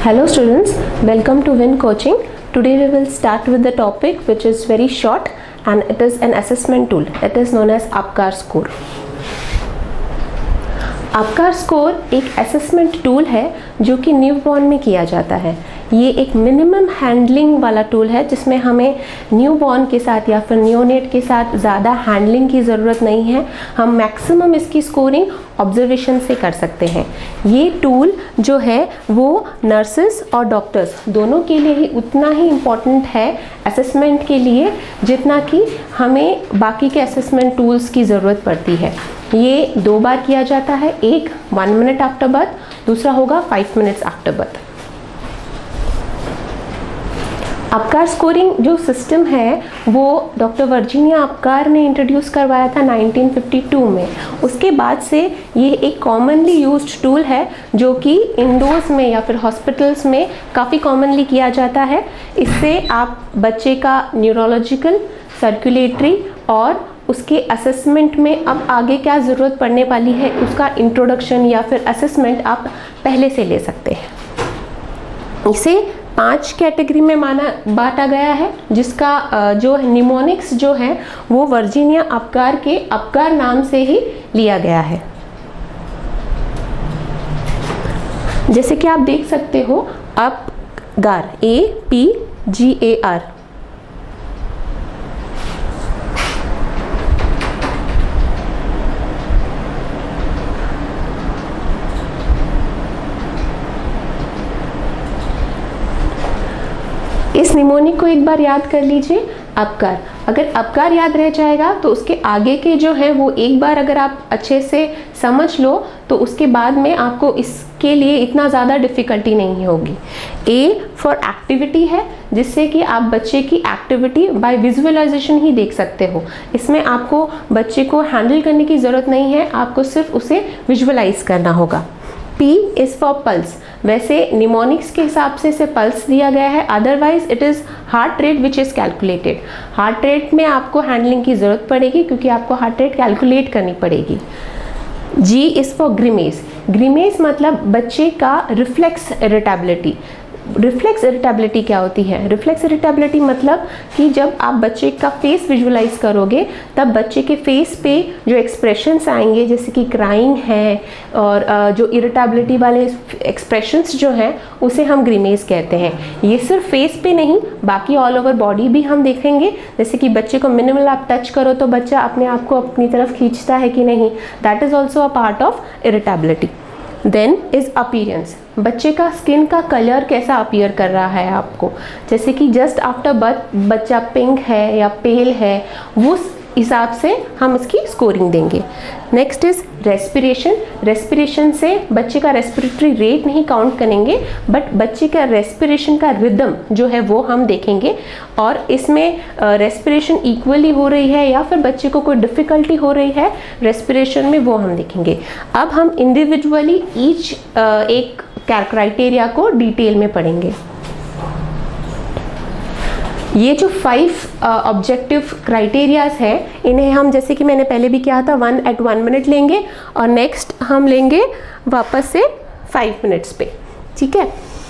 Hello students, welcome to Win Coaching. Today we will start with the topic which is very short and it is an assessment tool. It is known as APGAR score. APGAR score एक assessment tool है जो कि newborn में किया जाता है। ये एक मिनिमम हैंडलिंग वाला टूल है जिसमें हमें न्यूबॉर्न के साथ या फिर न्यूनेट के साथ ज़्यादा हैंडलिंग की ज़रूरत नहीं है। हम मैक्सिमम इसकी स्कोरिंग ऑब्जर्वेशन से कर सकते हैं। ये टूल जो है वो नर्सेस और डॉक्टर्स दोनों के लिए ही उतना ही इम्पॉर्टेंट है असेसमेंट के लिए जितना कि हमें बाकी के असेसमेंट टूल्स की ज़रूरत पड़ती है। ये 2 बार किया जाता है, एक 1 मिनट आफ्टर बर्थ, दूसरा होगा 5 मिनट्स आफ्टर बर्थ। अपकार स्कोरिंग जो सिस्टम है वो डॉक्टर वर्जीनिया अपकार ने इंट्रोड्यूस करवाया था 1952 में। उसके बाद से ये एक कॉमनली यूज्ड टूल है जो कि इंडोर्स में या फिर हॉस्पिटल्स में काफ़ी कॉमनली किया जाता है। इससे आप बच्चे का न्यूरोलॉजिकल, सर्कुलेटरी और उसके असेसमेंट में अब आगे क्या ज़रूरत पड़ने वाली है उसका इंट्रोडक्शन या फिर असेसमेंट आप पहले से ले सकते हैं। इसे 5 कैटेगरी में बांटा गया है जिसका जो निमोनिक्स जो है वो वर्जीनिया अपकार के अपकार नाम से ही लिया गया है। जैसे कि आप देख सकते हो अपगार, APGAR। इस निमोनिक को एक बार याद कर लीजिए, अपकार। अगर अपकार याद रह जाएगा तो उसके आगे के जो है वो एक बार अगर आप अच्छे से समझ लो तो उसके बाद में आपको इसके लिए इतना ज़्यादा डिफ़िकल्टी नहीं होगी। A फॉर एक्टिविटी है जिससे कि आप बच्चे की एक्टिविटी बाय विजुअलाइजेशन ही देख सकते हो। इसमें आपको बच्चे को हैंडल करने की ज़रूरत नहीं है, आपको सिर्फ उसे विजुअलाइज करना होगा। P is for pulse. वैसे निमोनिक्स के हिसाब से इसे पल्स दिया गया है, otherwise it is heart rate which is calculated. Heart rate में आपको हैंडलिंग की ज़रूरत पड़ेगी क्योंकि आपको हार्ट रेट कैलकुलेट करनी पड़ेगी। G is for grimace. Grimace मतलब बच्चे का रिफ्लेक्स इरिटेबिलिटी। रिफ्लेक्स इरिटेबिलिटी क्या होती है? रिफ्लेक्स इरिटेबिलिटी मतलब कि जब आप बच्चे का फेस विजुअलाइज करोगे तब बच्चे के फेस पे जो एक्सप्रेशंस आएंगे जैसे कि क्राइंग है और जो इरिटेबिलिटी वाले एक्सप्रेशंस जो हैं उसे हम ग्रीमेज कहते हैं। ये सिर्फ फेस पे नहीं बाकी ऑल ओवर बॉडी भी हम देखेंगे। जैसे कि बच्चे को मिनिमल आप टच करो तो बच्चा अपने आप को अपनी तरफ खींचता है कि नहीं, that is also a part of irritability. Then is appearance. बच्चे का स्किन का कलर कैसा अपीयर कर रहा है आपको, जैसे कि जस्ट आफ्टर बर्थ बच्चा पिंक है या पेल है, वो हिसाब से हम इसकी स्कोरिंग देंगे। Next is respiration. रेस्पिरेशन से बच्चे का रेस्पिरेटरी रेट नहीं काउंट करेंगे बट बच्चे का रेस्पिरेशन का रिदम जो है वो हम देखेंगे और इसमें रेस्पिरेशन इक्वली हो रही है या फिर बच्चे को कोई डिफ़िकल्टी हो रही है रेस्पिरेशन में, वो हम देखेंगे। अब हम इंडिविजुअली ईच एक क्राइटेरिया को डिटेल में पढ़ेंगे। ये जो 5 ऑब्जेक्टिव क्राइटेरियाज हैं इन्हें हम जैसे कि मैंने पहले भी किया था 1 मिनट लेंगे और नेक्स्ट हम लेंगे वापस से 5 मिनट्स पे, ठीक है।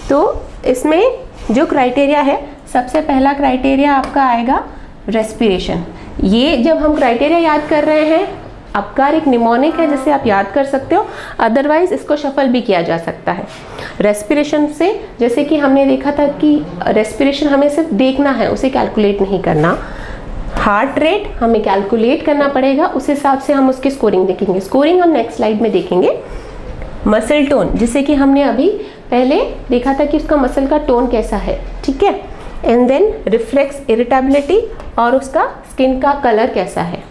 तो इसमें जो क्राइटेरिया है सबसे पहला क्राइटेरिया आपका आएगा रेस्पिरेशन। ये जब हम क्राइटेरिया याद कर रहे हैं, अपकार एक निमोनिक है जिसे आप याद कर सकते हो, अदरवाइज इसको शफल भी किया जा सकता है। रेस्पिरेशन से जैसे कि हमने देखा था कि रेस्पिरेशन हमें सिर्फ देखना है, उसे कैलकुलेट नहीं करना। हार्ट रेट हमें कैलकुलेट करना पड़ेगा, उस हिसाब से हम उसकी स्कोरिंग देखेंगे। स्कोरिंग हम नेक्स्ट स्लाइड में देखेंगे। मसल टोन, जिसे कि हमने अभी पहले देखा था कि उसका मसल का टोन कैसा है, ठीक है। एंड देन रिफ्लेक्स इरिटेबिलिटी और उसका स्किन का कलर कैसा है।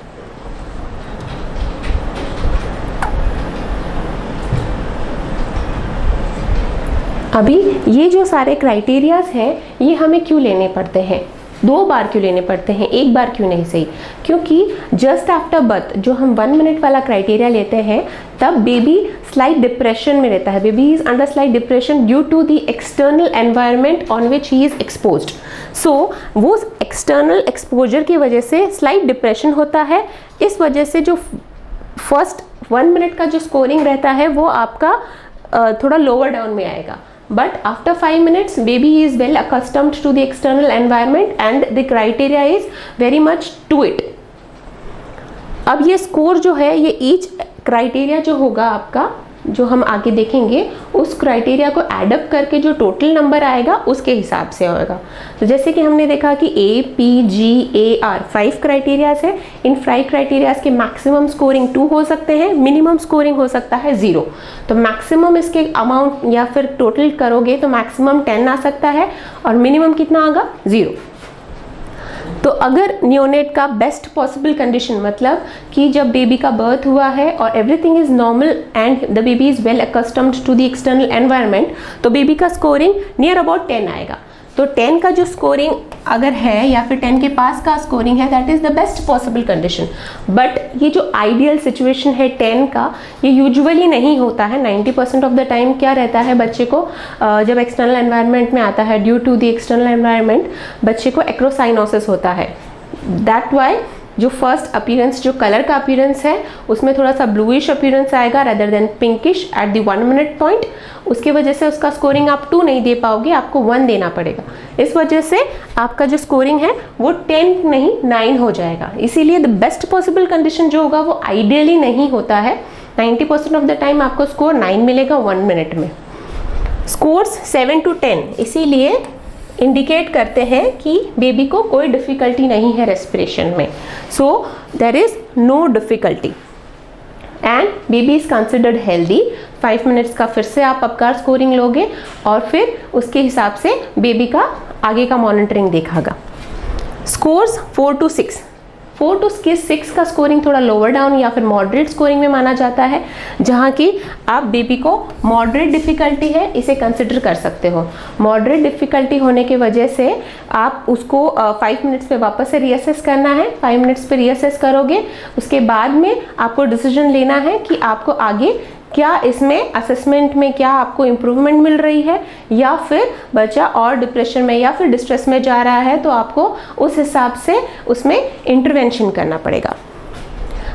अभी ये जो सारे क्राइटेरियाज हैं ये हमें क्यों लेने पड़ते हैं, 2 बार क्यों लेने पड़ते हैं, 1 बार क्यों नहीं सही? क्योंकि जस्ट आफ्टर बर्थ जो हम 1 मिनट वाला क्राइटेरिया लेते हैं तब बेबी स्लाइट डिप्रेशन में रहता है। Baby is under slight depression due to the external environment on which he is exposed. So वो एक्सटर्नल एक्सपोजर की वजह से स्लाइट डिप्रेशन होता है। इस वजह से जो फर्स्ट 1 मिनट का जो स्कोरिंग रहता है वो आपका थोड़ा लोअर डाउन में आएगा। but after 5 minutes baby is well accustomed to the external environment and the criteria is very much to it. अब ये स्कोर जो है, ये ईच क्राइटेरिया जो होगा आपका, जो हम आगे देखेंगे, उस क्राइटेरिया को एडअप करके जो टोटल नंबर आएगा उसके हिसाब से होगा। तो जैसे कि हमने देखा कि A, P, G, A, R 5 criterias है। इन 5 क्राइटेरियाज के मैक्सिमम स्कोरिंग 2 हो सकते हैं, मिनिमम स्कोरिंग हो सकता है 0। तो मैक्सिमम इसके अमाउंट या फिर टोटल करोगे तो मैक्सिमम 10 आ सकता है और मिनिमम कितना आएगा 0। तो अगर नियोनेट का बेस्ट पॉसिबल कंडीशन, मतलब कि जब बेबी का बर्थ हुआ है और everything is normal and the baby is well accustomed to the external environment, तो बेबी का स्कोरिंग नियर अबाउट 10 आएगा। तो 10 का जो स्कोरिंग अगर है या फिर 10 के पास का स्कोरिंग है, that is the best possible condition. But ये जो आइडियल सिचुएशन है 10 का, ये यूजुअली नहीं होता है। 90% ऑफ द टाइम क्या रहता है, बच्चे को जब एक्सटर्नल एनवायरनमेंट में आता है, due to the external environment बच्चे को एक्रोसाइनोसिस होता है। दैट वाई जो फर्स्ट अपीयरेंस, जो कलर का अपीयरेंस है, उसमें थोड़ा सा ब्लूइश अपीयरेंस आएगा rather than pinkish at the 1 minute point. उसकी वजह से उसका स्कोरिंग आप 2 नहीं दे पाओगे, आपको 1 देना पड़ेगा। इस वजह से आपका जो स्कोरिंग है वो 10 नहीं 9 हो जाएगा। इसीलिए द बेस्ट पॉसिबल कंडीशन जो होगा वो आइडियली नहीं होता है। 90% ऑफ द टाइम आपको स्कोर 9 मिलेगा 1 मिनट में। स्कोर्स 7 to 10 इसीलिए इंडिकेट करते हैं कि बेबी को कोई डिफ़िकल्टी नहीं है रेस्पिरेशन में। So there is no difficulty and baby is considered healthy. 5 minutes का फिर से आप अपकार स्कोरिंग लोगे और फिर उसके हिसाब से बेबी का आगे का मॉनिटरिंग देखागा। स्कोर्स 4 to 6 6 का स्कोरिंग थोड़ा लोअर डाउन या फिर मॉडरेट स्कोरिंग में माना जाता है, जहाँ की आप बेबी को मॉडरेट डिफ़िकल्टी है इसे कंसिडर कर सकते हो। मॉडरेट डिफ़िकल्टी होने की वजह से आप उसको 5 मिनट्स पे वापस से रीअसेस करना है। 5 मिनट्स पे रीअसेस करोगे, उसके बाद में आपको डिसीजन लेना है कि आपको आगे क्या इसमें असेसमेंट में क्या आपको इम्प्रूवमेंट मिल रही है या फिर बच्चा और डिप्रेशन में या फिर डिस्ट्रेस में जा रहा है, तो आपको उस हिसाब से उसमें इंटरवेंशन करना पड़ेगा।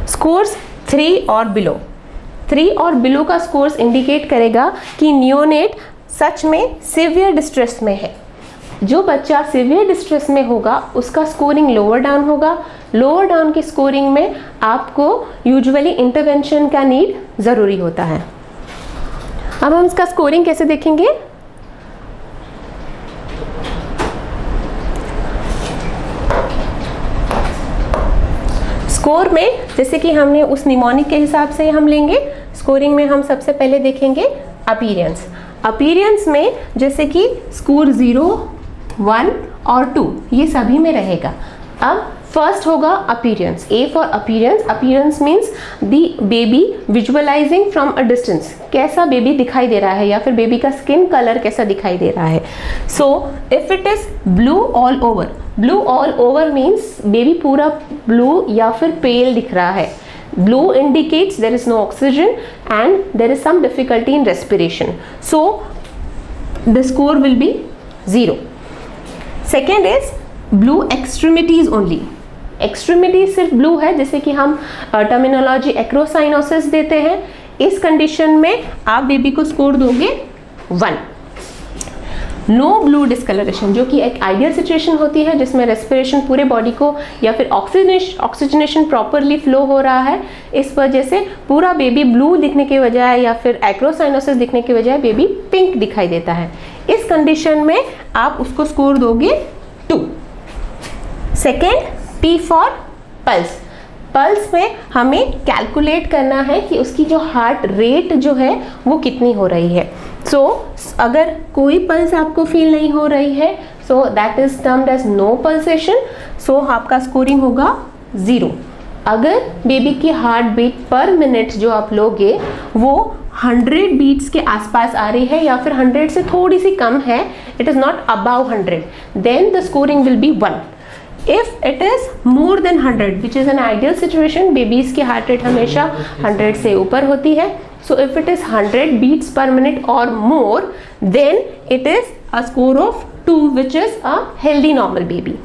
स्कोर्स 3 और बिलो, 3 और बिलो का स्कोर्स इंडिकेट करेगा कि नियोनेट सच में सीवियर डिस्ट्रेस में है। जो बच्चा सीवियर डिस्ट्रेस में होगा उसका स्कोरिंग लोअर डाउन होगा। लोअर डाउन की स्कोरिंग में आपको यूजुअली इंटरवेंशन का नीड ज़रूरी होता है। अब हम इसका स्कोरिंग कैसे देखेंगे। स्कोर में जैसे कि हमने उस निमोनिक के हिसाब से हम लेंगे। स्कोरिंग में हम सबसे पहले देखेंगे अपीयरेंस। अपीयरेंस में जैसे कि स्कोर 0, 1 और 2 ये सभी में रहेगा। अब फर्स्ट होगा appearance. A for appearance. Appearance means the baby visualising from a distance, कैसा बेबी दिखाई दे रहा है या फिर बेबी का स्किन कलर कैसा दिखाई दे रहा है। So if it is blue all over, blue all over means baby पूरा ब्लू या फिर पेल दिख रहा है। Blue indicates there is no oxygen and there is some difficulty in respiration. So the score will be 0. Second is blue extremities only. Extremities सिर्फ blue है, जैसे कि हम टर्मिनोलॉजी एक्रोसाइनोसिस देते हैं। इस कंडीशन में आप बेबी को स्कोर दोगे 1। नो ब्लू डिस्कलरेशन, जो कि एक आइडियल सिचुएशन होती है जिसमें रेस्पिरेशन पूरे बॉडी को या फिर ऑक्सीजनेशन प्रॉपरली फ्लो हो रहा है। इस वजह से पूरा बेबी ब्लू दिखने के बजाय या फिर एक्रोसाइनोसिस दिखने के बजाय बेबी पिंक दिखाई देता है। इस कंडीशन में आप उसको स्कोर दोगे 2। Second, P for pulse. Pulse में हमें कैलकुलेट करना है कि उसकी जो हार्ट रेट जो है वो कितनी हो रही है। सो अगर कोई पल्स आपको फील नहीं हो रही है, so that is termed as no pulsation. So आपका स्कोरिंग होगा 0। अगर बेबी की हार्ट बीट पर मिनट जो आप लोगे वो 100 बीट्स के आसपास आ रही है या फिर 100 से थोड़ी सी कम है, it is not above 100, then the scoring will be 1। If it is more than 100, which is an ideal situation, babies की heart rate हमेशा 100 से ऊपर होती है। So if it is 100 beats per minute or more, then it is a score of 2, which is a healthy normal baby.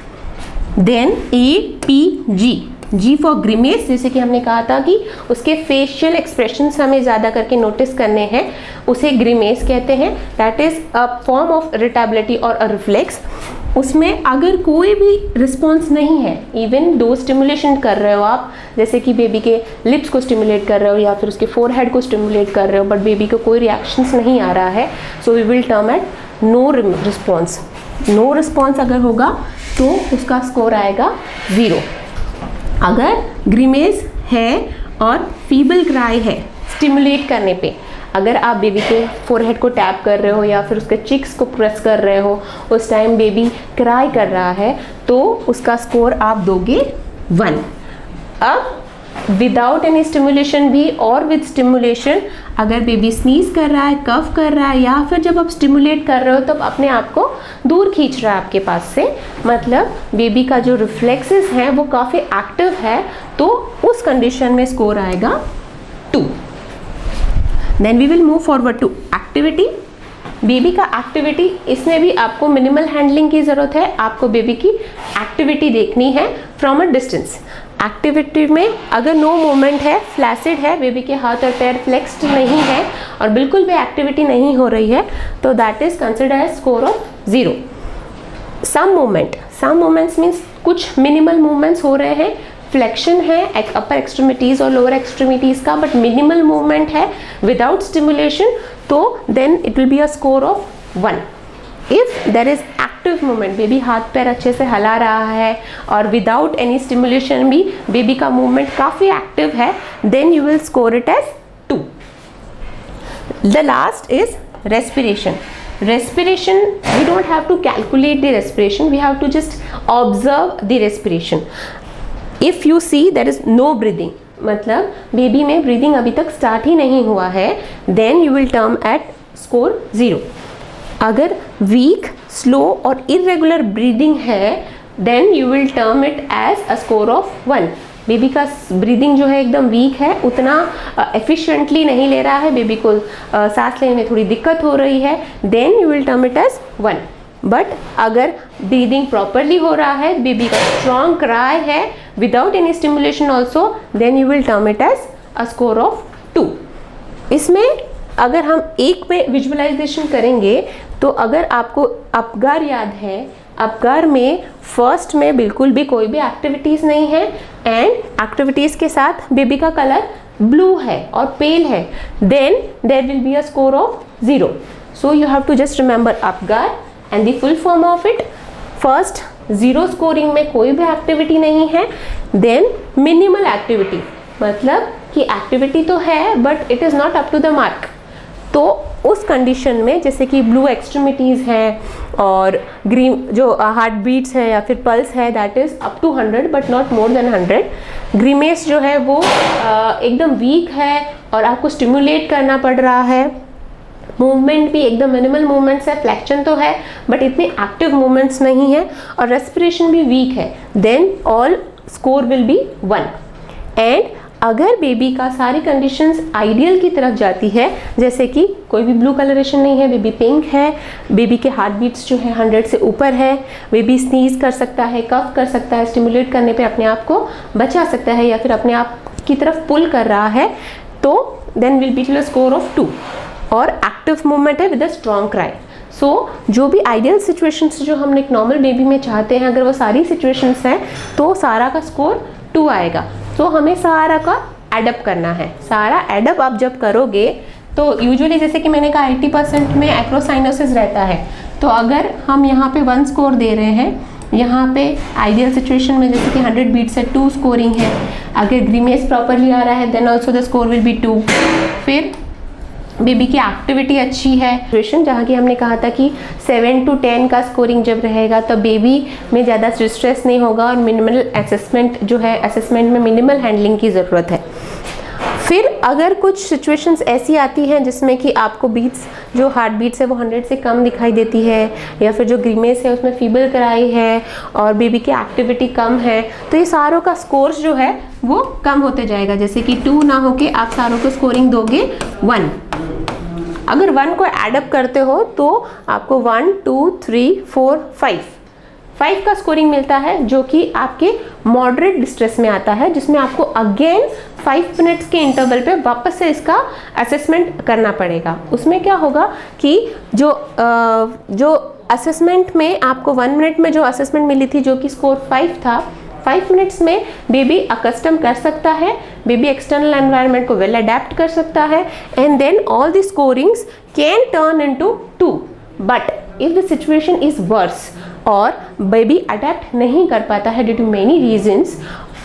Then A, P, G, G for grimace, जैसे कि हमने कहा था कि उसके फेशियल एक्सप्रेशंस हमें ज़्यादा करके नोटिस करने हैं, उसे ग्रीमेस कहते हैं। That is a form of irritability और अ रिफ्लेक्स। उसमें अगर कोई भी रिस्पॉन्स नहीं है, इवन दो स्टिमुलेशन कर रहे हो आप, जैसे कि बेबी के लिप्स को स्टिमुलेट कर रहे हो या फिर उसके फोरहेड को स्टिमुलेट कर रहे हो, बट बेबी को कोई रिएक्शंस नहीं आ रहा है, so we will term at no response. No response अगर होगा तो उसका स्कोर आएगा 0। अगर ग्रीमेस है और फीबल क्राई है स्टिमुलेट करने पे, अगर आप बेबी के फोरहेड को टैप कर रहे हो या फिर उसके चिक्स को प्रेस कर रहे हो, उस टाइम बेबी क्राई कर रहा है, तो उसका स्कोर आप दोगे 1। अब विदाउट एनी स्टिमुलेशन भी और विद स्टिमुलेशन, अगर बेबी स्नीज कर रहा है, कफ कर रहा है, या फिर जब आप स्टिमुलेट कर रहे हो तब अपने आप को दूर खींच रहा है आपके पास से, मतलब बेबी का जो रिफ्लेक्सेस हैं वो काफ़ी एक्टिव है, तो उस कंडीशन में स्कोर आएगा 2। Then we will move forward to activity. Baby का एक्टिविटी, इसमें भी आपको मिनिमल हैंडलिंग की ज़रूरत है। आपको बेबी की एक्टिविटी देखनी है फ्रॉम अ डिस्टेंस। एक्टिविटी में अगर नो मूवमेंट है, फ्लैसिड है, बेबी के हाथ और पैर फ्लेक्स्ड नहीं है और बिल्कुल भी एक्टिविटी नहीं हो रही है, तो that is considered as score of 0। Some movements means कुछ मिनिमल मूवमेंट्स हो रहे हैं, फ्लेक्शन है अपर एक्सट्रीमिटीज और लोअर एक्सट्रीमिटीज का, बट मिनिमल मूवमेंट है विदाउट स्टिमुलेशन, तो then it will be a score of 1। If there is active movement, baby हाथ पैर अच्छे से हिला रहा है और विदाउट एनी स्टिमुलेशन भी बेबी का मूवमेंट काफ़ी एक्टिव है, then you will score it as 2। The last is respiration. Respiration, we don't have to calculate the respiration, we have to just observe the respiration. If you see there is no breathing, मतलब baby में breathing अभी तक start ही नहीं हुआ है, then you will term at score 0। अगर weak, slow और इरेगुलर ब्रीदिंग है, then you will term it as a score of 1। Baby का ब्रीदिंग जो है एकदम वीक है, उतना एफिशिएंटली नहीं ले रहा है, बेबी को सांस लेने में थोड़ी दिक्कत हो रही है, then you will term it as 1। But अगर ब्रीदिंग प्रॉपरली हो रहा है, बेबी का स्ट्रॉन्ग क्राई है without any stimulation also, then you will term it as a score of 2। इसमें अगर हम एक पे विजुअलाइजेशन करेंगे, तो अगर आपको अपगार याद है, अपगार में फर्स्ट में बिल्कुल भी कोई भी एक्टिविटीज़ नहीं है एंड एक्टिविटीज़ के साथ बेबी का कलर ब्लू है और पेल है, then there will be a score of 0। So you have to just remember Apgar and the full form of it. First 0 scoring में कोई भी एक्टिविटी नहीं है, देन मिनिमल एक्टिविटी, मतलब कि एक्टिविटी तो है but it is not up to the mark. तो उस कंडीशन में जैसे कि ब्लू एक्सट्रीमिटीज़ हैं और ग्रीन जो हार्ट बीट्स है या फिर पल्स है, that is up to 100 but not more than 100। Grimace जो है वो एकदम वीक है और आपको स्टिमुलेट करना पड़ रहा है, मूवमेंट भी एकदम मिनिमल मूवमेंट्स है, फ्लेक्शन तो है बट इतने एक्टिव मूवमेंट्स नहीं है, और रेस्पिरेशन भी वीक है, then all score will be 1। And अगर बेबी का सारी कंडीशंस आइडियल की तरफ जाती है, जैसे कि कोई भी ब्लू कलरेशन नहीं है, बेबी पिंक है, बेबी के हार्ट बीट्स जो है 100 से ऊपर है, बेबी स्नीज कर सकता है, कफ कर सकता है, स्टिमुलेट करने पे अपने आप को बचा सकता है या फिर अपने आप की तरफ पुल कर रहा है, तो then will be to the score of 2। और एक्टिव मूवमेंट है with a strong cry. So जो भी आइडियल सिचुएशंस जो हम एक नॉर्मल बेबी में चाहते हैं, अगर वो सारी सिचुएशंस हैं तो सारा का स्कोर 2 आएगा। तो हमें सारा का एडअप करना है। सारा एडअप आप जब करोगे तो यूजुअली जैसे कि मैंने कहा 80% में एक्रोसाइनोसिस रहता है, तो अगर हम यहाँ पे 1 स्कोर दे रहे हैं, यहाँ पे आइडियल सिचुएशन में जैसे कि 100 बीट से 2 स्कोरिंग है, अगर ग्रीमेस प्रॉपरली आ रहा है then also the score will be 2। फिर बेबी की एक्टिविटी अच्छी है, सिचुएशन जहाँ की हमने कहा था कि 7 to 10 का स्कोरिंग जब रहेगा तब बेबी में ज़्यादा स्ट्रेस नहीं होगा और मिनिमल असेसमेंट जो है, असेसमेंट में मिनिमल हैंडलिंग की ज़रूरत है। फिर अगर कुछ सिचुएशंस ऐसी आती हैं जिसमें कि आपको बीट्स जो हार्ट बीट्स है वो 100 से कम दिखाई देती है, या फिर जो ग्रीमेस है उसमें फीबल कराई है और बेबी की एक्टिविटी कम है, तो ये सारों का स्कोर्स जो है वो कम होते जाएगा। जैसे कि 2 ना होके आप सारों को स्कोरिंग दोगे 1। अगर 1 को एडअप करते हो तो आपको 1 2 3 4 5 5 का स्कोरिंग मिलता है जो कि आपके मॉडरेट डिस्ट्रेस में आता है, जिसमें आपको अगेन 5 मिनट्स के इंटरवल पे वापस से इसका असेसमेंट करना पड़ेगा। उसमें क्या होगा कि जो असेसमेंट में आपको 1 मिनट में जो असेसमेंट मिली थी जो कि स्कोर 5 था, 5 मिनट्स में बेबी अकस्टम कर सकता है, बेबी एक्सटर्नल एनवायरनमेंट को वेल अडेप्ट कर सकता है, and then all the scorings can turn into 2। But if the situation is worse और बेबी अडेप्ट नहीं कर पाता है ड्यू टू मेनी रीजंस,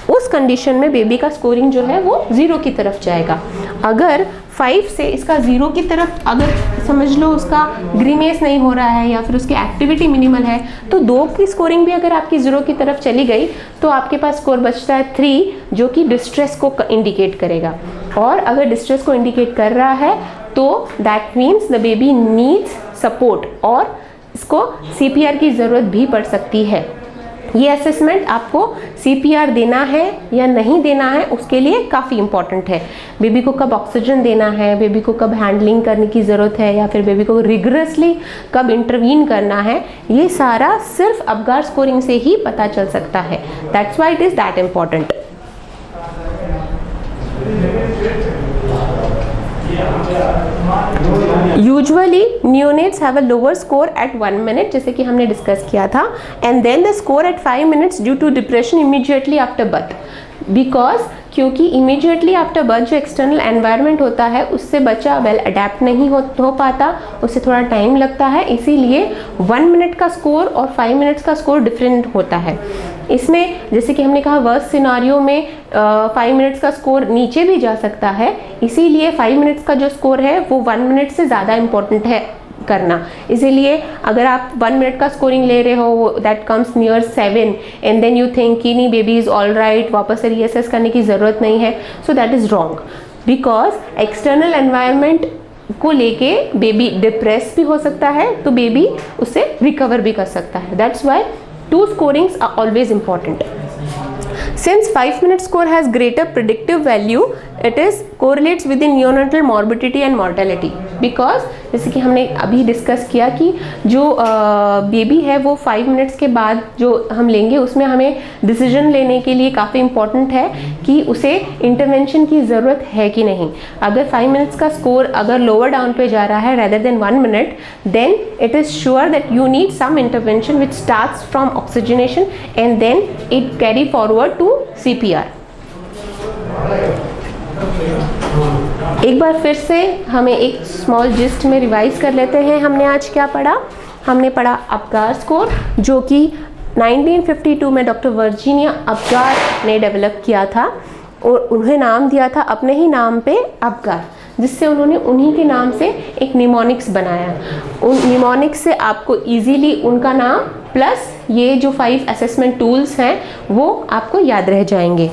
उस कंडीशन में बेबी का स्कोरिंग जो है वो 0 की तरफ जाएगा। अगर 5 से इसका 0 की तरफ, अगर समझ लो उसका ग्रीमेस नहीं हो रहा है या फिर उसकी एक्टिविटी मिनिमल है, तो 2 की स्कोरिंग भी अगर आपकी 0 की तरफ चली गई तो आपके पास स्कोर बचता है 3, जो कि डिस्ट्रेस को इंडिकेट करेगा। और अगर डिस्ट्रेस को इंडिकेट कर रहा है तो that means the baby needs support और इसको CPR की ज़रूरत भी पड़ सकती है। ये असेसमेंट आपको CPR देना है या नहीं देना है उसके लिए काफ़ी इंपॉर्टेंट है। बेबी को कब ऑक्सीजन देना है, बेबी को कब हैंडलिंग करने की ज़रूरत है, या फिर बेबी को रिगरसली कब इंटरवीन करना है, ये सारा सिर्फ अपगार स्कोरिंग से ही पता चल सकता है। That's why it is that important. Usually neonates have a lower score at 1 minute, जैसे कि हमने डिस्कस किया था, and then the score at 5 minutes due to depression immediately after birth. Because क्योंकि इमीडिएटली आफ्टर बर्थ जो external environment होता है उससे बच्चा वेल अडेप्ट नहीं हो पाता, उससे थोड़ा टाइम लगता है, इसीलिए 1 मिनट का स्कोर और 5 मिनट्स का स्कोर डिफरेंट होता है। इसमें जैसे कि हमने कहा वर्स्ट सिनारियो में 5 मिनट्स का स्कोर नीचे भी जा सकता है, इसीलिए 5 मिनट्स का जो स्कोर है वो 1 मिनट से ज़्यादा इम्पोर्टेंट है करना। इसीलिए अगर आप 1 मिनट का स्कोरिंग ले रहे हो that comes near 7 and then you think कि नहीं बेबी इज़ ऑल राइट, वापस से रीअसेस करने की ज़रूरत नहीं है, so that is wrong. Because external environment को लेके बेबी डिप्रेस भी हो सकता है, तो बेबी उससे रिकवर भी कर सकता है। That's why 2 scorings are always important. Since 5 minute score has greater predictive value, it is correlates with the neonatal morbidity and mortality. Because जैसे कि हमने अभी डिस्कस किया कि जो बेबी है वो 5 मिनट्स के बाद जो हम लेंगे उसमें हमें डिसीजन लेने के लिए काफ़ी इम्पॉर्टेंट है कि उसे इंटरवेंशन की ज़रूरत है कि नहीं। अगर 5 मिनट्स का स्कोर अगर लोअर डाउन पे जा रहा है rather than 1 minute, then it is sure that you need some intervention which starts from oxygenation and then it carry forward to CPR. एक बार फिर से हमें एक स्मॉल जिस्ट में रिवाइज कर लेते हैं। हमने आज क्या पढ़ा? हमने पढ़ा अपगार स्कोर, जो कि 1952 में डॉक्टर वर्जीनिया अपगार ने डेवलप किया था और उन्हें नाम दिया था अपने ही नाम पे अपगार, जिससे उन्होंने उन्हीं के नाम से एक निमोनिक्स बनाया। उन निमोनिक्स से आपको इजीली उनका नाम प्लस ये जो 5 असेसमेंट टूल्स हैं वो आपको याद रह जाएंगे।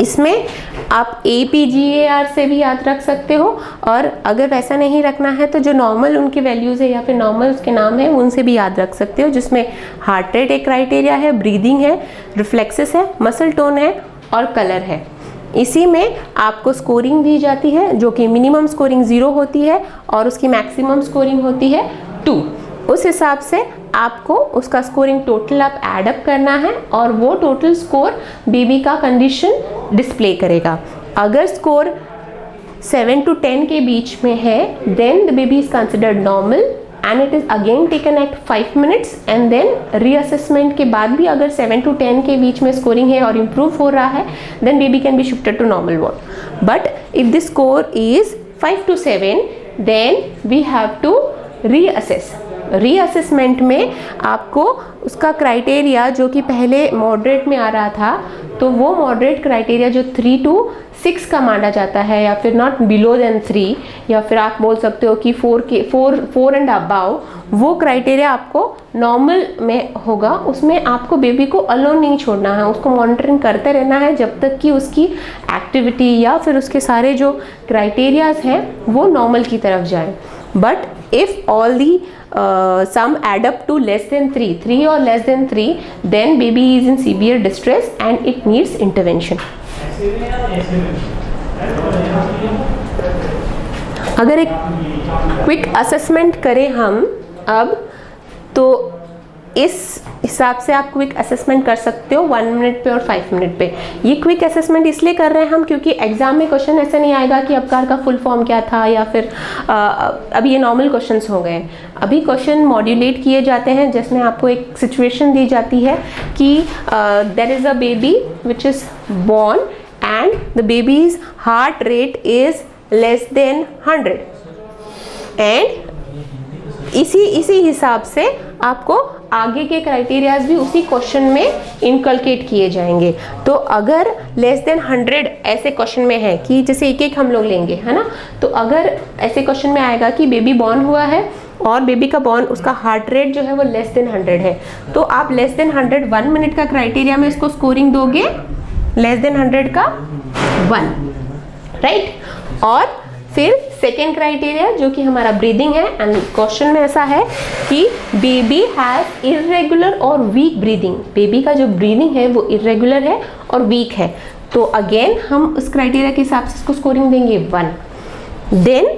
इसमें आप APGAR से भी याद रख सकते हो, और अगर वैसा नहीं रखना है तो जो नॉर्मल उनके वैल्यूज़ है या फिर नॉर्मल उसके नाम है उनसे भी याद रख सकते हो, जिसमें हार्ट रेट एक क्राइटेरिया है, ब्रीदिंग है, रिफ्लेक्सेस है, मसल टोन है और कलर है। इसी में आपको स्कोरिंग दी जाती है जो कि मिनिमम स्कोरिंग 0 होती है और उसकी मैक्सिमम स्कोरिंग होती है 2। उस हिसाब से आपको उसका स्कोरिंग टोटल आप ऐड अप करना है और वो टोटल स्कोर बेबी का कंडीशन डिस्प्ले करेगा। अगर स्कोर 7 to 10 के बीच में है then the baby is considered normal and it is again taken at 5 minutes and then reassessment के बाद भी अगर 7 to 10 के बीच में स्कोरिंग है और इम्प्रूव हो रहा है then baby can be shifted to normal ward. But if the score is 5 to 7 then we have to reassess. Reassessment में आपको उसका क्राइटेरिया जो कि पहले मॉडरेट में आ रहा था, तो वो मॉडरेट क्राइटेरिया जो 3 to 6 का माना जाता है या फिर नॉट बिलो देन 3, या फिर आप बोल सकते हो कि 4 एंड अबाव, वो क्राइटेरिया आपको नॉर्मल में होगा। उसमें आपको बेबी को अलोन नहीं छोड़ना है, उसको मॉनिटरिंग करते रहना है जब तक कि उसकी एक्टिविटी या फिर उसके सारे जो क्राइटेरियाज हैं वो नॉर्मल की तरफ जाए। But if all the sum add up to less than 3 or less than 3, then baby is in severe distress and it needs intervention. अगर एक क्विक असेसमेंट करें हम अब, तो इस हिसाब से आप क्विक असेसमेंट कर सकते हो 1 मिनट पे और 5 मिनट पे। ये क्विक असेसमेंट इसलिए कर रहे हैं हम क्योंकि एग्जाम में क्वेश्चन ऐसे नहीं आएगा कि अपकार का फुल फॉर्म क्या था या फिर अभी ये नॉर्मल क्वेश्चंस हो गए। अभी क्वेश्चन मॉड्यूलेट किए जाते हैं जिसमें आपको एक सिचुएशन दी जाती है कि there is a baby which is born and the baby's heart rate is less than 100 and इसी हिसाब से आपको आगे के क्राइटेरियाज भी उसी क्वेश्चन में इनकलकेट किए जाएंगे। तो अगर लेस देन 100 ऐसे क्वेश्चन में है कि जैसे एक एक हम लोग लेंगे, है ना, तो अगर ऐसे क्वेश्चन में आएगा कि बेबी बॉर्न हुआ है और बेबी का बॉर्न उसका हार्ट रेट जो है वो लेस देन 100 है, तो आप लेस देन 100 1 मिनट का क्राइटेरिया में इसको स्कोरिंग दोगे, लेस देन 100 का 1, राइट। और फिर सेकेंड क्राइटेरिया जो कि हमारा ब्रीदिंग है, एंड क्वेश्चन में ऐसा है कि बेबी हैज इरेगुलर और वीक ब्रीदिंग, बेबी का जो ब्रीदिंग है वो इरेगुलर है और वीक है, तो अगेन हम उस क्राइटेरिया के हिसाब से इसको स्कोरिंग देंगे 1। देन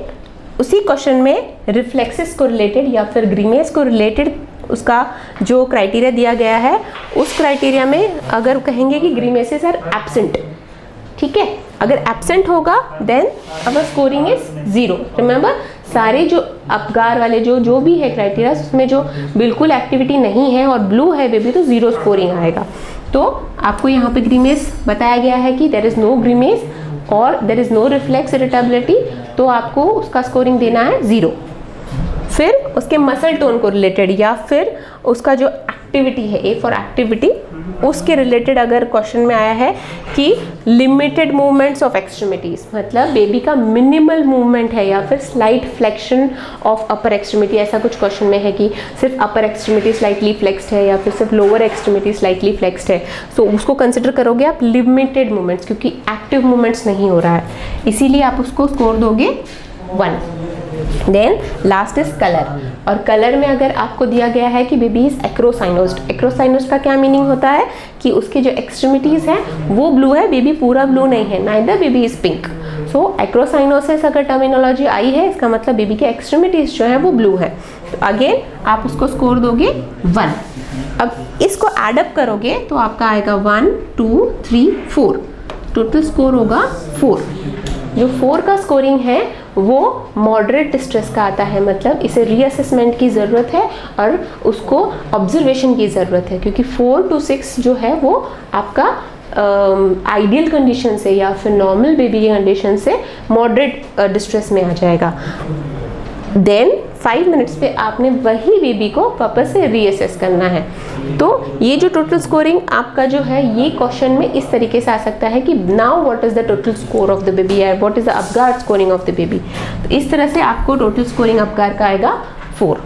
उसी क्वेश्चन में रिफ्लेक्सेस को रिलेटेड या फिर ग्रीमेस को रिलेटेड उसका जो क्राइटेरिया दिया गया है, उस क्राइटेरिया में अगर कहेंगे कि ग्रीमेसेस आर एब्सेंट, ठीक है, अगर एब्सेंट होगा then our scoring is 0। Remember, सारे जो अपगार वाले जो भी है क्राइटेरिया उसमें जो बिल्कुल एक्टिविटी नहीं है और ब्लू है बेबी, तो 0 स्कोरिंग आएगा। तो आपको यहाँ पे ग्रीमेस बताया गया है कि देयर इज नो ग्रीमेस और there is no reflex irritability, तो आपको उसका स्कोरिंग देना है 0। फिर उसके मसल टोन को रिलेटेड या फिर उसका जो एक्टिविटी है, ए फॉर एक्टिविटी, उसके रिलेटेड अगर क्वेश्चन में आया है कि लिमिटेड मूवमेंट्स ऑफ एक्सट्रीमिटीज, मतलब बेबी का मिनिमल मूवमेंट है या फिर slight flexion of upper extremity, ऐसा कुछ क्वेश्चन में है कि सिर्फ अपर एक्सट्रीमिटी स्लाइटली फ्लेक्स्ड है या फिर सिर्फ लोअर एक्सट्रीमिटी स्लाइटली फ्लेक्स्ड है, सो उसको कंसिडर करोगे आप लिमिटेड मूवमेंट्स, क्योंकि एक्टिव मूवमेंट्स नहीं हो रहा है, इसीलिए आप उसको स्कोर दोगे 1। देन लास्ट इज कलर, और कलर में अगर आपको दिया गया है कि बेबी इज एक्रोसाइनोस्ड, एक्रोसाइनोस्ड का क्या मीनिंग होता है कि उसके जो एक्सट्रीमिटीज हैं वो ब्लू है, बेबी पूरा ब्लू नहीं है, नाइदर बेबी इज पिंक। सो एक्रोसाइनोसिस अगर टर्मिनोलॉजी आई है, इसका मतलब बेबी के एक्सट्रीमिटीज जो है वो ब्लू है, तो अगेन आप उसको स्कोर दोगे 1। अब इसको एडअप करोगे तो आपका आएगा 1 2 3 4, टोटल स्कोर होगा 4। जो 4 का स्कोरिंग है वो मॉडरेट डिस्ट्रेस का आता है, मतलब इसे रीअसेसमेंट की ज़रूरत है और उसको ऑब्जर्वेशन की ज़रूरत है, क्योंकि 4 to 6 जो है वो आपका आइडियल कंडीशन से या फिर नॉर्मल बेबी की कंडीशन से मॉडरेट डिस्ट्रेस में आ जाएगा। देन 5 मिनट्स पे आपने वही बेबी को वापस से रीअसेस करना है। तो ये जो टोटल स्कोरिंग आपका जो है ये क्वेश्चन में इस तरीके से आ सकता है कि now what is the total score of the baby या what is the Apgar scoring of the baby. तो इस तरह से आपको टोटल स्कोरिंग अपगार का आएगा 4,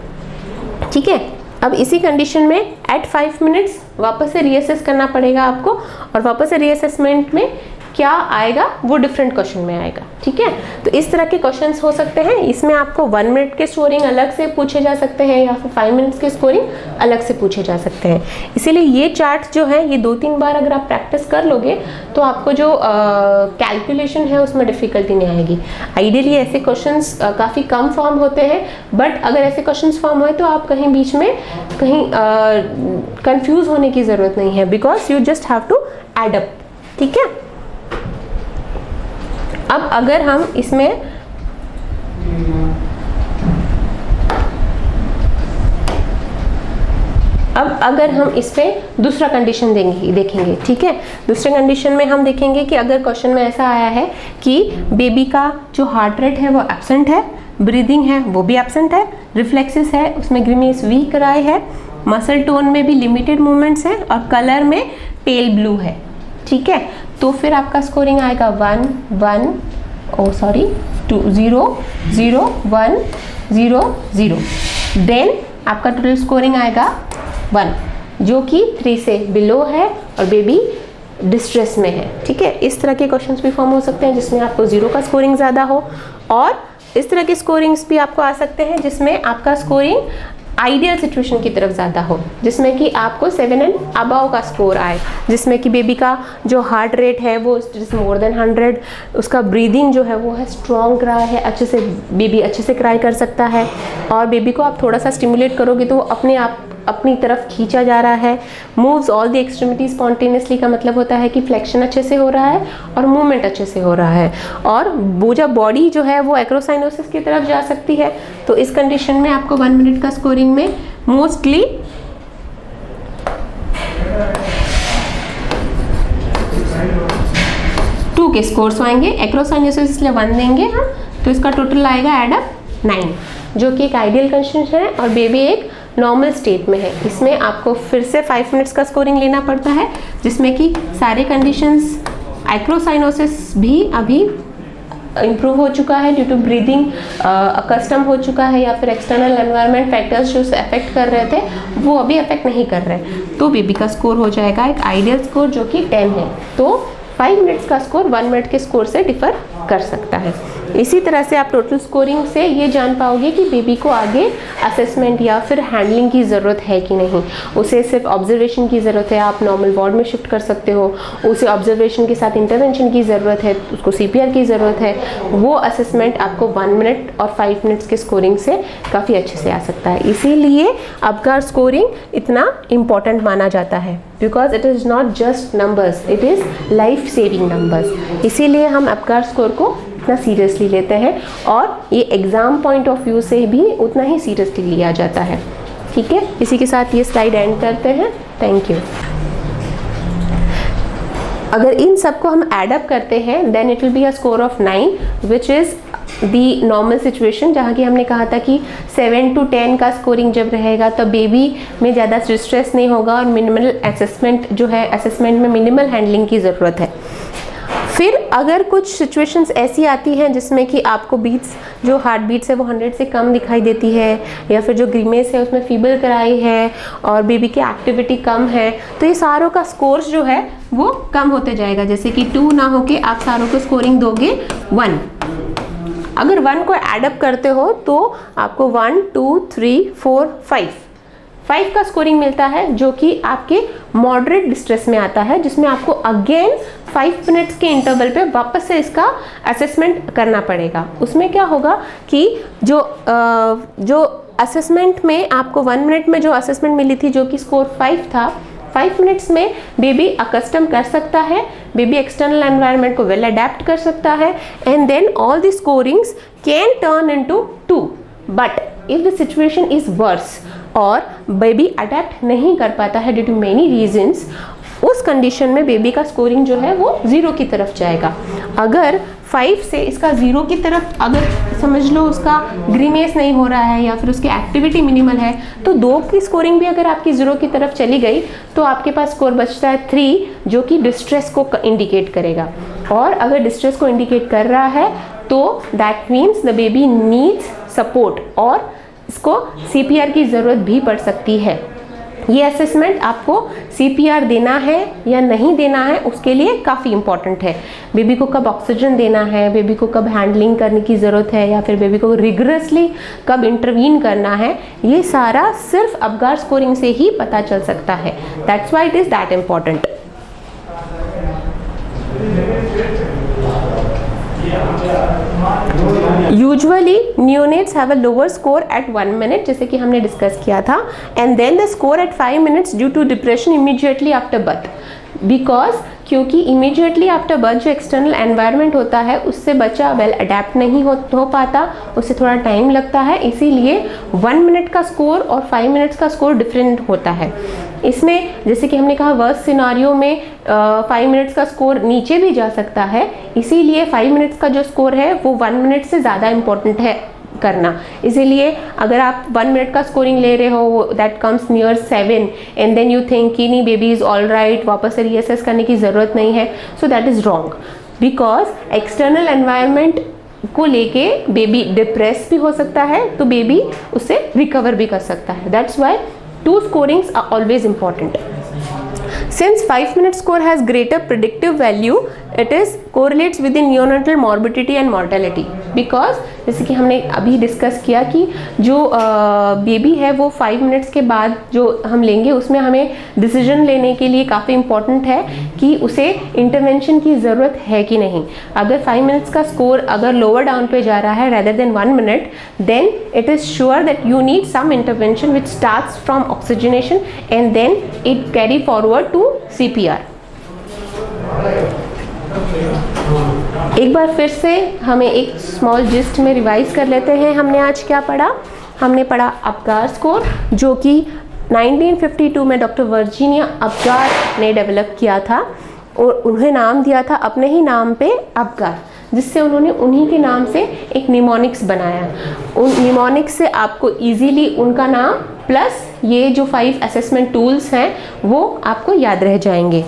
ठीक है। अब इसी कंडीशन में एट 5 मिनट्स वापस से रीअसेस करना पड़ेगा आपको, और वापस से रीअसेसमेंट में क्या आएगा वो डिफरेंट क्वेश्चन में आएगा, ठीक है। तो इस तरह के क्वेश्चंस हो सकते हैं, इसमें आपको 1 मिनट के स्कोरिंग अलग से पूछे जा सकते हैं या फिर 5 मिनट्स के स्कोरिंग अलग से पूछे जा सकते हैं। इसीलिए ये चार्ट जो है ये 2-3 बार अगर आप प्रैक्टिस कर लोगे तो आपको जो कैलकुलेशन है उसमें डिफिकल्टी नहीं आएगी। आइडियली ऐसे क्वेश्चंस काफ़ी कम फॉर्म होते हैं, बट अगर ऐसे क्वेश्चंस फॉर्म हुए तो आप कहीं बीच में कहीं कंफ्यूज होने की ज़रूरत नहीं है, because you just have to add up, ठीक है। अब अगर हम इसमें इस पे दूसरा कंडीशन देखेंगे, ठीक है। दूसरे कंडीशन में हम देखेंगे कि अगर क्वेश्चन में ऐसा आया है कि बेबी का जो हार्ट रेट है वो एब्सेंट है, ब्रीदिंग है वो भी एब्सेंट है, रिफ्लेक्सेस है उसमें ग्रीमेस वीक राय है, मसल टोन में भी लिमिटेड मूवमेंट्स हैं और कलर में पेल ब्लू है, ठीक है। तो फिर आपका स्कोरिंग आएगा 1 1 2 0 0 1 0 0। देन आपका टोटल स्कोरिंग आएगा 1, जो कि 3 से बिलो है और बेबी डिस्ट्रेस में है, ठीक है। इस तरह के क्वेश्चंस भी फॉर्म हो सकते हैं जिसमें आपको 0 का स्कोरिंग ज़्यादा हो, और इस तरह के स्कोरिंग्स भी आपको आ सकते हैं जिसमें आपका स्कोरिंग आइडियल सिचुएशन की तरफ ज़्यादा हो, जिसमें कि आपको 7 एंड अबव का स्कोर आए, जिसमें कि बेबी का जो हार्ट रेट है वो इज मोर देन 100, उसका ब्रीदिंग जो है वो है स्ट्रॉन्ग क्राई है, अच्छे से बेबी अच्छे से क्राई कर सकता है, और बेबी को आप थोड़ा सा स्टिमुलेट करोगे तो वो अपने आप अपनी तरफ खींचा जा रहा है। Moves all the extremity spontaneously का मतलब होता है कि फ्लेक्शन अच्छे से हो रहा है और मूवमेंट अच्छे से हो रहा है, और वो जब बॉडी जो है वो एक्रोसाइनोसिस की तरफ जा सकती है। तो इस कंडीशन में आपको 1 मिनट का स्कोरिंग में मोस्टली 2 के स्कोर्स आएंगे। एक्रोसाइनोसिस इसलिए 1 देंगे हम, तो इसका टोटल आएगा एड अप 9, जो कि एक आइडियल कंडीशन है और बेबी एक नॉर्मल स्टेट में है। इसमें आपको फिर से 5 मिनट्स का स्कोरिंग लेना पड़ता है, जिसमें कि सारे कंडीशंस, एक्रोसाइनोसिस भी अभी इम्प्रूव हो चुका है ड्यू टू ब्रीदिंग, कस्टम हो चुका है, या फिर एक्सटर्नल एनवायरनमेंट फैक्टर्स जो उसे अफेक्ट कर रहे थे वो अभी अफेक्ट नहीं कर रहे, तो बेबी का स्कोर हो जाएगा एक आइडियल स्कोर जो कि 10 है। तो 5 मिनट्स का स्कोर 1 मिनट के स्कोर से डिफर कर सकता है। इसी तरह से आप टोटल स्कोरिंग से ये जान पाओगे कि बेबी को आगे असेसमेंट या फिर हैंडलिंग की ज़रूरत है कि नहीं। उसे सिर्फ ऑब्जर्वेशन की ज़रूरत है, आप नॉर्मल वार्ड में शिफ्ट कर सकते हो। उसे ऑब्जर्वेशन के साथ इंटरवेंशन की ज़रूरत है, उसको CPR की ज़रूरत है। वो असेसमेंट आपको 1 मिनट और 5 मिनट्स के स्कोरिंग से काफ़ी अच्छे से आ सकता है। इसीलिए अपगार स्कोरिंग इतना इम्पॉर्टेंट माना जाता है, because it is not just numbers, it is life saving numbers. इसीलिए हम अपगार स्कोर को इतना सीरियसली लेते हैं, और ये एग्ज़ाम पॉइंट ऑफ व्यू से भी उतना ही सीरियसली लिया जाता है। ठीक है, इसी के साथ ये स्लाइड एंड करते हैं। Thank you. अगर इन सबको हम एड अप करते हैं then it will be a score of 9 which is the normal situation, जहाँ की हमने कहा था कि 7 to 10 का स्कोरिंग जब रहेगा तो बेबी में ज़्यादा स्ट्रेस नहीं होगा और मिनिमल असेसमेंट जो है, असेसमेंट में मिनिमल हैंडलिंग की ज़रूरत है। फिर अगर कुछ सिचुएशंस ऐसी आती हैं जिसमें कि आपको बीट्स, जो हार्ट बीट्स है वो 100 से कम दिखाई देती है, या फिर जो ग्रीमेस है उसमें फीबल कराई है और बेबी की एक्टिविटी कम है, तो ये सारों का स्कोर्स जो है वो कम होते जाएगा। जैसे कि 2 ना होके आप सारों को स्कोरिंग दोगे 1। अगर 1 को एडअप करते हो तो आपको 1 2 3 4 5 का स्कोरिंग मिलता है, जो कि आपके मॉडरेट डिस्ट्रेस में आता है, जिसमें आपको अगेन 5 मिनट्स के इंटरवल पे वापस से इसका असेसमेंट करना पड़ेगा। उसमें क्या होगा कि जो असेसमेंट में आपको 1 मिनट में जो असेसमेंट मिली थी जो कि स्कोर 5 था, 5 मिनट्स में बेबी अकस्टम कर सकता है, बेबी एक्सटर्नल एनवायरनमेंट को वेल अडेप्ट कर सकता है, and then all the scorings can turn into 2। But if the situation is worse और बेबी अडेप्ट नहीं कर पाता है ड्यू टू मेनी रीजंस, उस कंडीशन में बेबी का स्कोरिंग जो है वो 0 की तरफ जाएगा। अगर 5 से इसका 0 की तरफ, अगर समझ लो उसका ग्रीमेस नहीं हो रहा है या फिर उसकी एक्टिविटी मिनिमल है, तो 2 की स्कोरिंग भी अगर आपकी 0 की तरफ चली गई तो आपके पास स्कोर बचता है 3, जो कि डिस्ट्रेस को इंडिकेट करेगा। और अगर डिस्ट्रेस को इंडिकेट कर रहा है तो that means the baby needs support और इसको CPR की ज़रूरत भी पड़ सकती है। ये असेसमेंट आपको CPR देना है या नहीं देना है उसके लिए काफ़ी इंपॉर्टेंट है। बेबी को कब ऑक्सीजन देना है, बेबी को कब हैंडलिंग करने की ज़रूरत है, या फिर बेबी को रिगरसली कब इंटरवीन करना है, ये सारा सिर्फ अपगार स्कोरिंग से ही पता चल सकता है। That's why it is that important. Usually neonates have a lower score at 1 minute, जैसे कि हमने डिस्कस किया था, and then the score at 5 minutes due to depression immediately after birth, because क्योंकि इमीडिएटली आफ्टर बर्थ जो external environment होता है उससे बच्चा वेल अडेप्ट नहीं हो पाता, उससे थोड़ा टाइम लगता है, इसीलिए 1 मिनट का स्कोर और 5 मिनट्स का स्कोर डिफरेंट होता है। इसमें जैसे कि हमने कहा वर्स्ट सिनारियो में 5 मिनट्स का स्कोर नीचे भी जा सकता है, इसीलिए 5 मिनट्स का जो स्कोर है वो 1 मिनट से ज़्यादा इम्पोर्टेंट है करना। इसीलिए अगर आप 1 मिनट का स्कोरिंग ले रहे हो that comes near 7 and then you think कि नहीं बेबी इज़ ऑल राइट, वापस से रीअसेस करने की ज़रूरत नहीं है, so that is wrong, because external environment को लेके बेबी डिप्रेस भी हो सकता है, तो बेबी उससे रिकवर भी कर सकता है। That's why 2 scorings are always important. Since 5-minute score has greater predictive value, it is correlates with the neonatal morbidity and mortality. Because जैसे कि हमने अभी डिस्कस किया कि जो बेबी है वो 5 मिनट्स के बाद जो हम लेंगे उसमें हमें डिसीजन लेने के लिए काफ़ी इंपॉर्टेंट है कि उसे इंटरवेंशन की ज़रूरत है कि नहीं। अगर 5 मिनट्स का स्कोर अगर लोअर डाउन पे जा रहा है rather than 1 minute, then it is sure that you need some intervention which starts from oxygenation and then it carry forward to CPR. एक बार फिर से हमें एक स्मॉल जिस्ट में रिवाइज कर लेते हैं। हमने आज क्या पढ़ा? हमने पढ़ा अपगार स्कोर, जो कि 1952 में डॉक्टर वर्जीनिया अपगार ने डेवलप किया था और उन्हें नाम दिया था अपने ही नाम पे अपगार, जिससे उन्होंने उन्हीं के नाम से एक निमोनिक्स बनाया। उन निमोनिक्स से आपको इजीली उनका नाम प्लस ये जो 5 असेसमेंट टूल्स हैं वो आपको याद रह जाएंगे।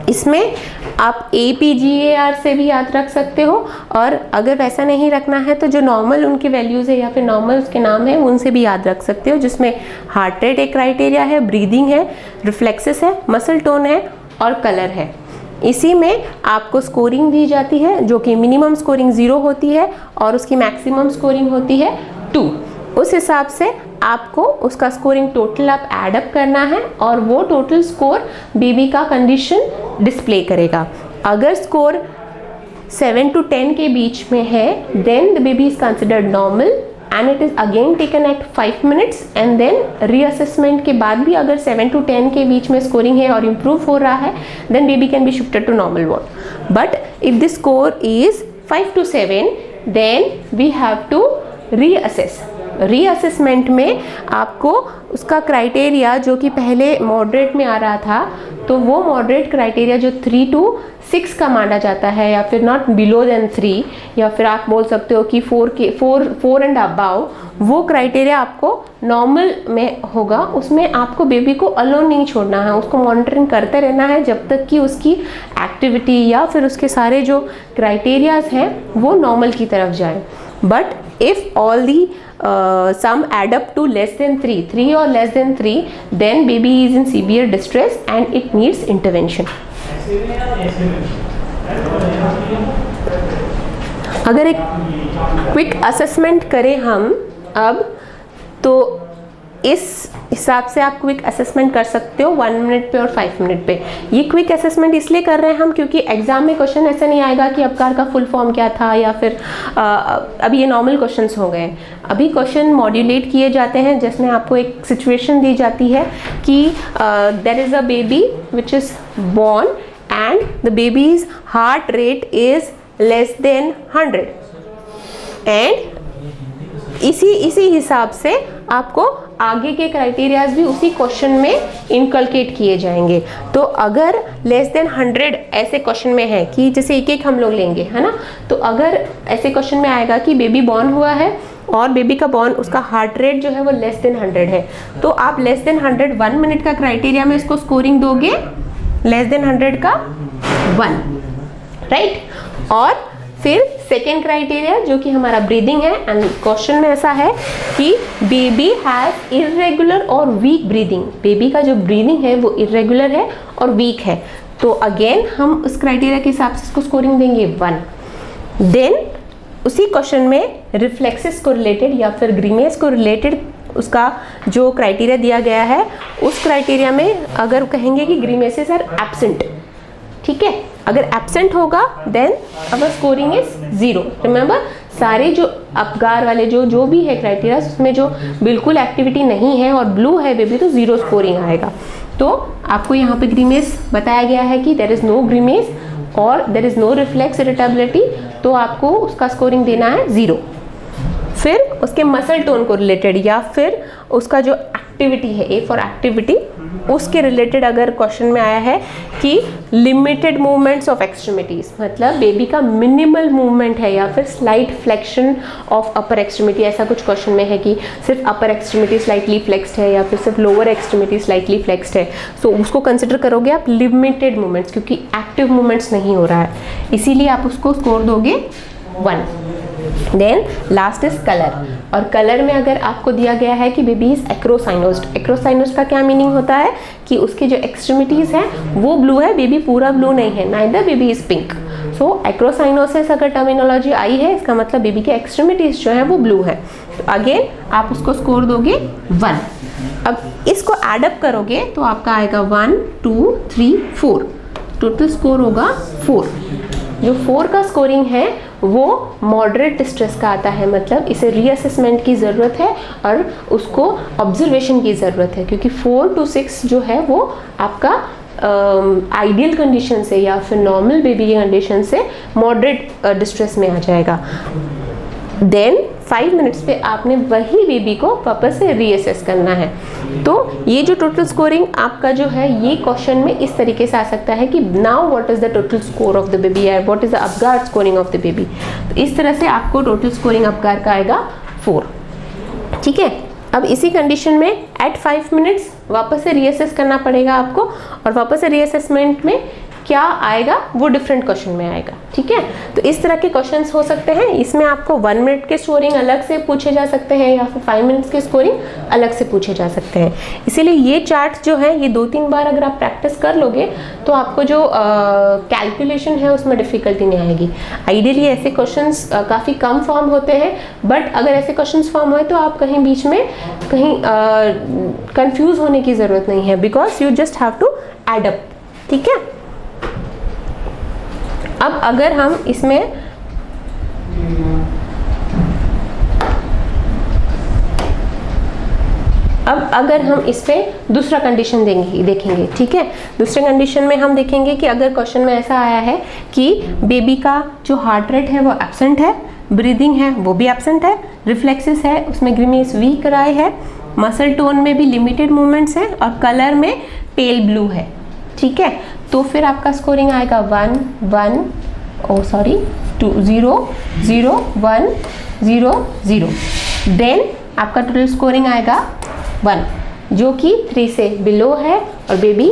इसमें आप APGAR से भी याद रख सकते हो, और अगर वैसा नहीं रखना है तो जो नॉर्मल उनके वैल्यूज़ है या फिर नॉर्मल उसके नाम है उनसे भी याद रख सकते हो, जिसमें हार्ट रेट एक क्राइटेरिया है, ब्रीदिंग है, रिफ्लेक्सेस है, मसल टोन है और कलर है। इसी में आपको स्कोरिंग दी जाती है, जो कि मिनिमम स्कोरिंग 0 होती है और उसकी मैक्सिमम स्कोरिंग होती है 2। उस हिसाब से आपको उसका स्कोरिंग टोटल आप एडअप करना है और वो टोटल स्कोर बेबी का कंडीशन डिस्प्ले करेगा। अगर स्कोर 7 to 10 के बीच में है then the baby is considered normal and it is again taken at 5 minutes and then reassessment के बाद भी अगर 7 to 10 के बीच में स्कोरिंग है और इम्प्रूव हो रहा है then baby can be shifted to normal ward. But if the score is 5 to 7 then we have to reassess. Reassessment में आपको उसका क्राइटेरिया जो कि पहले मॉडरेट में आ रहा था, तो वो मॉडरेट क्राइटेरिया जो 3 to 6 का माना जाता है या फिर नॉट बिलो देन 3, या फिर आप बोल सकते हो कि 4 एंड अबाव, वो क्राइटेरिया आपको नॉर्मल में होगा। उसमें आपको बेबी को अलोन नहीं छोड़ना है, उसको मॉनिटरिंग करते रहना है जब तक कि उसकी एक्टिविटी या फिर उसके सारे जो क्राइटेरियाज हैं वो नॉर्मल की तरफ जाए। But if all the sum add up to less than 3 or less than 3, then baby is in severe distress and it needs intervention. अगर एक क्विक असेसमेंट करें हम अब, तो इस हिसाब से आप क्विक असेसमेंट कर सकते हो 1 मिनट पे और 5 मिनट पे। ये क्विक असेसमेंट इसलिए कर रहे हैं हम क्योंकि एग्जाम में क्वेश्चन ऐसा नहीं आएगा कि अपकार का फुल फॉर्म क्या था, या फिर अभी ये नॉर्मल क्वेश्चन्स हो गए। अभी क्वेश्चन मॉड्यूलेट किए जाते हैं जिसमें आपको एक सिचुएशन दी जाती है कि there is a baby which is born and the baby's heart rate is less than 100 and इसी हिसाब से आपको आगे के क्राइटेरियाज भी उसी क्वेश्चन में इनकलकेट किए जाएंगे। तो अगर लेस देन 100 ऐसे क्वेश्चन में है कि जैसे एक एक हम लोग लेंगे, है ना, तो अगर ऐसे क्वेश्चन में आएगा कि बेबी बॉर्न हुआ है और बेबी का बॉर्न उसका हार्ट रेट जो है वो लेस देन 100 है, तो आप लेस देन 100 1 मिनट का क्राइटेरिया में इसको स्कोरिंग दोगे, लेस देन 100 का 1, राइट। और फिर सेकेंड क्राइटेरिया जो कि हमारा ब्रीदिंग है, एंड क्वेश्चन में ऐसा है कि बेबी हैज इरेगुलर और वीक ब्रीदिंग। बेबी का जो ब्रीदिंग है वो इरेगुलर है और वीक है, तो अगेन हम उस क्राइटेरिया के हिसाब से इसको स्कोरिंग देंगे 1। देन उसी क्वेश्चन में रिफ्लेक्सेस को रिलेटेड या फिर ग्रीमेस को रिलेटेड उसका जो क्राइटेरिया दिया गया है, उस क्राइटेरिया में अगर कहेंगे कि ग्रीमेसेस आर एब्सेंट, ठीक है, अगर एब्सेंट होगा then our scoring is 0। Remember, सारे जो अपगार वाले जो भी है क्राइटेरिया, उसमें जो बिल्कुल एक्टिविटी नहीं है और ब्लू है बेबी, तो 0 स्कोरिंग आएगा। तो आपको यहाँ पे ग्रीमेस बताया गया है कि देयर इज नो ग्रीमेस और there is no reflex irritability, तो आपको उसका स्कोरिंग देना है 0। फिर उसके मसल टोन को रिलेटेड या फिर उसका जो एक्टिविटी है, ए फॉर एक्टिविटी, उसके रिलेटेड अगर क्वेश्चन में आया है कि लिमिटेड मूवमेंट्स ऑफ एक्सट्रीमिटीज, मतलब बेबी का मिनिमल मूवमेंट है या फिर slight flexion of upper extremity, ऐसा कुछ क्वेश्चन में है कि सिर्फ अपर एक्सट्रीमिटी स्लाइटली फ्लेक्स्ड है या फिर सिर्फ लोअर एक्सट्रीमिटी स्लाइटली फ्लेक्स्ड है, सो उसको कंसिडर करोगे आप लिमिटेड मूवमेंट्स, क्योंकि एक्टिव मूवमेंट्स नहीं हो रहा है, इसीलिए आप उसको स्कोर दोगे 1। देन लास्ट इज कलर, और कलर में अगर आपको दिया गया है कि बेबी इज एक्रोसाइनोस्ड। एक्रोसाइनोस्ड का क्या मीनिंग होता है कि उसके जो एक्सट्रीमिटीज हैं वो ब्लू है, बेबी पूरा ब्लू नहीं है, नाइदर बेबी इज पिंक। सो एक्रोसाइनोसिस अगर टर्मिनोलॉजी आई है, इसका मतलब बेबी के एक्सट्रीमिटीज जो है वो ब्लू है। तो अगेन आप उसको स्कोर दोगे 1। अब इसको एडअप करोगे तो आपका आएगा 1 2 3 4, टोटल स्कोर होगा 4। जो 4 का स्कोरिंग है वो मॉडरेट डिस्ट्रेस का आता है, मतलब इसे रीअसेसमेंट की ज़रूरत है और उसको ऑब्जर्वेशन की ज़रूरत है, क्योंकि 4 to 6 जो है वो आपका आइडियल कंडीशन से या फिर नॉर्मल बेबी की कंडीशन से मॉडरेट डिस्ट्रेस में आ जाएगा। देन 5 मिनट्स पे आपने वही बेबी को वापस से रीअसेस करना है। तो ये जो टोटल स्कोरिंग आपका जो है ये क्वेश्चन में इस तरीके से आ सकता है कि now what is the total score of the baby या what is the Apgar scoring of the baby. तो इस तरह से आपको टोटल स्कोरिंग अपगार का आएगा 4। ठीक है, अब इसी कंडीशन में एट 5 मिनट्स वापस से रीअसेस करना पड़ेगा आपको, और वापस से रीअसेसमेंट में क्या आएगा वो डिफरेंट क्वेश्चन में आएगा। ठीक है, तो इस तरह के क्वेश्चंस हो सकते हैं। इसमें आपको 1 मिनट के स्कोरिंग अलग से पूछे जा सकते हैं या फिर 5 मिनट्स के स्कोरिंग अलग से पूछे जा सकते हैं। इसीलिए ये चार्ट जो है ये 2-3 बार अगर आप प्रैक्टिस कर लोगे तो आपको जो कैलकुलेशन है उसमें डिफिकल्टी नहीं आएगी। आइडियली ऐसे क्वेश्चंस काफ़ी कम फॉर्म होते हैं, बट अगर ऐसे क्वेश्चंस फॉर्म हुए तो आप कहीं बीच में कहीं कंफ्यूज होने की ज़रूरत नहीं है, because you just have to add up. ठीक है, अब अगर हम इसमें इस पे दूसरा कंडीशन देखेंगे। ठीक है, दूसरे कंडीशन में हम देखेंगे कि अगर क्वेश्चन में ऐसा आया है कि बेबी का जो हार्ट रेट है वो एब्सेंट है, ब्रीदिंग है वो भी एब्सेंट है, रिफ्लेक्सेस है उसमें ग्रीमीस वीक राय है, मसल टोन में भी लिमिटेड मूवमेंट्स है और कलर में पेल ब्लू है। ठीक है, तो फिर आपका स्कोरिंग आएगा 1 1 2 0 0 1 0 0। देन आपका टोटल स्कोरिंग आएगा 1, जो कि 3 से बिलो है और बेबी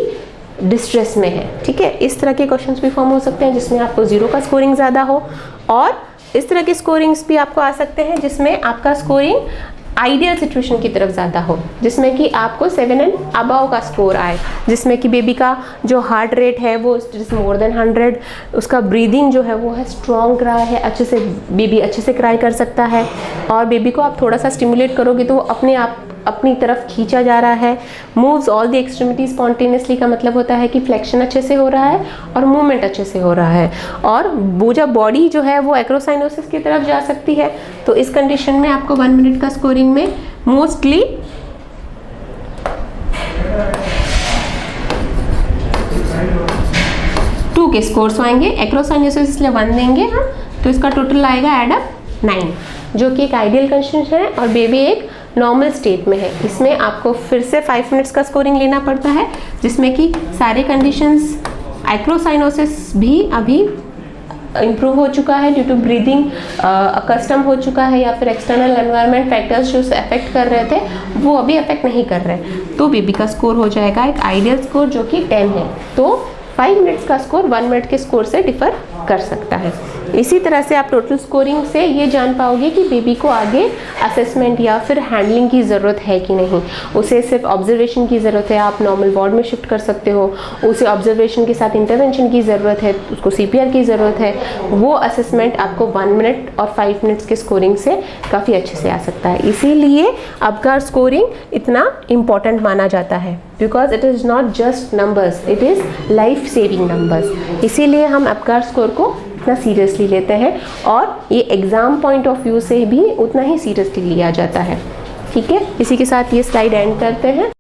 डिस्ट्रेस में है। ठीक है, इस तरह के क्वेश्चंस भी फॉर्म हो सकते हैं जिसमें आपको 0 का स्कोरिंग ज़्यादा हो, और इस तरह के स्कोरिंग्स भी आपको आ सकते हैं जिसमें आपका स्कोरिंग आइडियल सिचुएशन की तरफ ज़्यादा हो, जिसमें कि आपको 7 एंड अबव का स्कोर आए, जिसमें कि बेबी का जो हार्ट रेट है वो इज मोर देन 100, उसका ब्रीदिंग जो है वो है स्ट्रॉन्ग क्राई है, अच्छे से बेबी अच्छे से क्राई कर सकता है, और बेबी को आप थोड़ा सा स्टिमुलेट करोगे तो वो अपने आप अपनी तरफ खींचा जा रहा है। Moves all the extremity spontaneously का मतलब होता है कि फ्लेक्शन अच्छे से हो रहा है और मूवमेंट अच्छे से हो रहा है, और वो जब बॉडी जो है वो एक्रोसाइनोसिस की तरफ जा सकती है। तो इस कंडीशन में आपको 1 मिनट का स्कोरिंग में मोस्टली 2 के स्कोर्स आएंगे। एक्रोसाइनोसिस इसलिए 1 देंगे हम, तो इसका टोटल आएगा एड अप 9, जो कि एक आइडियल कंडीशन है और बेबी एक नॉर्मल स्टेट में है। इसमें आपको फिर से 5 मिनट्स का स्कोरिंग लेना पड़ता है, जिसमें कि सारे कंडीशंस, एक्रोसाइनोसिस भी अभी इम्प्रूव हो चुका है ड्यू टू ब्रीदिंग, कस्टम हो चुका है, या फिर एक्सटर्नल एनवायरनमेंट फैक्टर्स जो अफेक्ट कर रहे थे वो अभी अफेक्ट नहीं कर रहे, तो बेबी का स्कोर हो जाएगा एक आइडियल स्कोर जो कि 10 है। तो 5 मिनट्स का स्कोर 1 मिनट के स्कोर से डिफर कर सकता है। इसी तरह से आप टोटल स्कोरिंग से ये जान पाओगे कि बेबी को आगे असेसमेंट या फिर हैंडलिंग की ज़रूरत है कि नहीं। उसे सिर्फ ऑब्जर्वेशन की ज़रूरत है, आप नॉर्मल वार्ड में शिफ्ट कर सकते हो। उसे ऑब्जर्वेशन के साथ इंटरवेंशन की ज़रूरत है, उसको CPR की ज़रूरत है। वो असेसमेंट आपको 1 मिनट और 5 मिनट्स के स्कोरिंग से काफ़ी अच्छे से आ सकता है। इसीलिए अपगार स्कोरिंग इतना इम्पॉर्टेंट माना जाता है, because it is not just numbers, it is life saving numbers. इसीलिए हम अपगार स्कोर को इतना सीरियसली लेते हैं, और ये एग्ज़ाम पॉइंट ऑफ व्यू से भी उतना ही सीरियसली लिया जाता है। ठीक है, इसी के साथ ये स्लाइड एंड करते हैं।